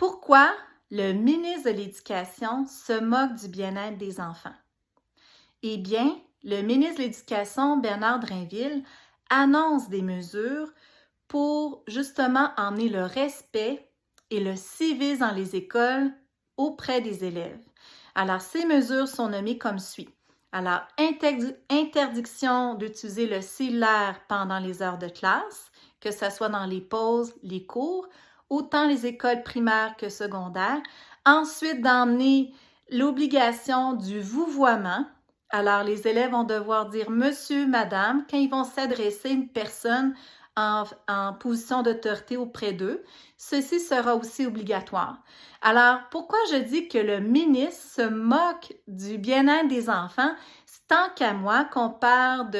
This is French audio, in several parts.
Pourquoi le ministre de l'Éducation se moque du bien-être des enfants? Eh bien, le ministre de l'Éducation, Bernard Drinville, annonce des mesures pour justement emmener le respect et le civisme dans les écoles auprès des élèves. Alors, ces mesures sont nommées comme suit. Alors, interdiction d'utiliser le cellulaire pendant les heures de classe, que ce soit dans les pauses, les cours, autant les écoles primaires que secondaires. Ensuite, d'emmener l'obligation du vouvoiement. Alors, les élèves vont devoir dire monsieur, madame quand ils vont s'adresser à une personne en position d'autorité auprès d'eux. Ceci sera aussi obligatoire. Alors, pourquoi je dis que le ministre se moque du bien-être des enfants? C'est tant qu'à moi qu'on parle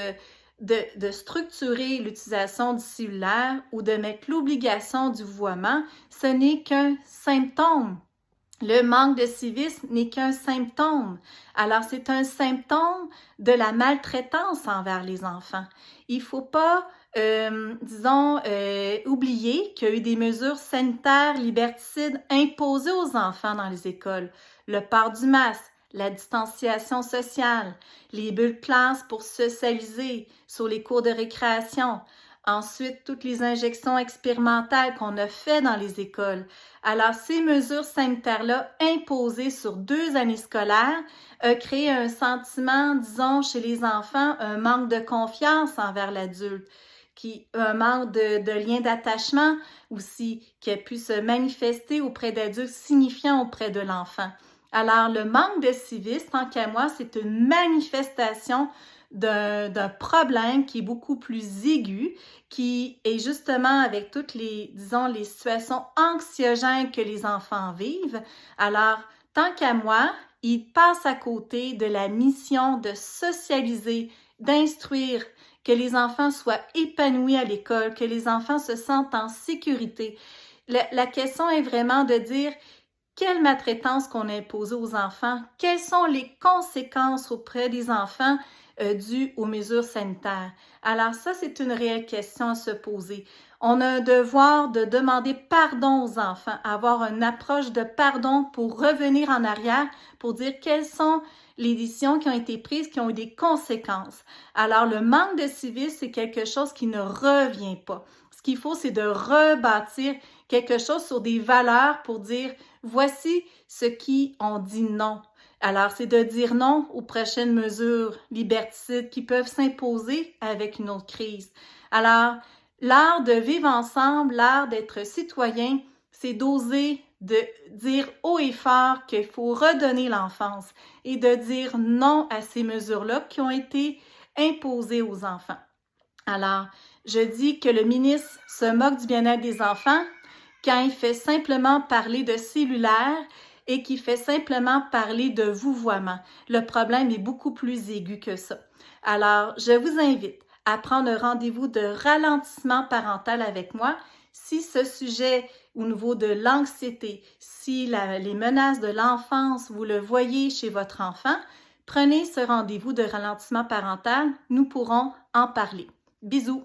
de structurer l'utilisation du cellulaire ou de mettre l'obligation du vouvoiement, ce n'est qu'un symptôme. Le manque de civisme n'est qu'un symptôme. Alors, c'est un symptôme de la maltraitance envers les enfants. Il ne faut pas, oublier qu'il y a eu des mesures sanitaires liberticides imposées aux enfants dans les écoles. Le port du masque, la distanciation sociale, les bulles classe pour socialiser sur les cours de récréation. Ensuite, toutes les injections expérimentales qu'on a faites dans les écoles. Alors, ces mesures sanitaires-là imposées sur 2 années scolaires ont créé un sentiment, disons, chez les enfants, un manque de confiance envers l'adulte, un manque de lien d'attachement aussi qui a pu se manifester auprès d'adultes signifiants auprès de l'enfant. Alors, le manque de civisme, tant qu'à moi, c'est une manifestation d'un problème qui est beaucoup plus aigu, qui est justement avec toutes les situations anxiogènes que les enfants vivent. Alors, tant qu'à moi, ils passent à côté de la mission de socialiser, d'instruire, que les enfants soient épanouis à l'école, que les enfants se sentent en sécurité. La question est vraiment de dire quelle maltraitance qu'on a imposée aux enfants, quelles sont les conséquences auprès des enfants dues aux mesures sanitaires. Alors ça, c'est une réelle question à se poser. On a un devoir de demander pardon aux enfants, avoir une approche de pardon pour revenir en arrière, pour dire quelles sont les décisions qui ont été prises, qui ont eu des conséquences. Alors, le manque de civisme, c'est quelque chose qui ne revient pas. Ce qu'il faut, c'est de rebâtir quelque chose sur des valeurs pour dire voici ce qui ont dit non. Alors, c'est de dire non aux prochaines mesures liberticides qui peuvent s'imposer avec une autre crise. Alors, l'art de vivre ensemble, l'art d'être citoyen, c'est d'oser de dire haut et fort qu'il faut redonner l'enfance et de dire non à ces mesures-là qui ont été imposées aux enfants. Alors, je dis que le ministre se moque du bien-être des enfants quand il fait simplement parler de cellulaire et qui fait simplement parler de vouvoiement. Le problème est beaucoup plus aigu que ça. Alors, je vous invite à prendre un rendez-vous de ralentissement parental avec moi si ce sujet au niveau de l'anxiété, si les menaces de l'enfance, vous le voyez chez votre enfant, prenez ce rendez-vous de ralentissement parental, nous pourrons en parler. Bisous!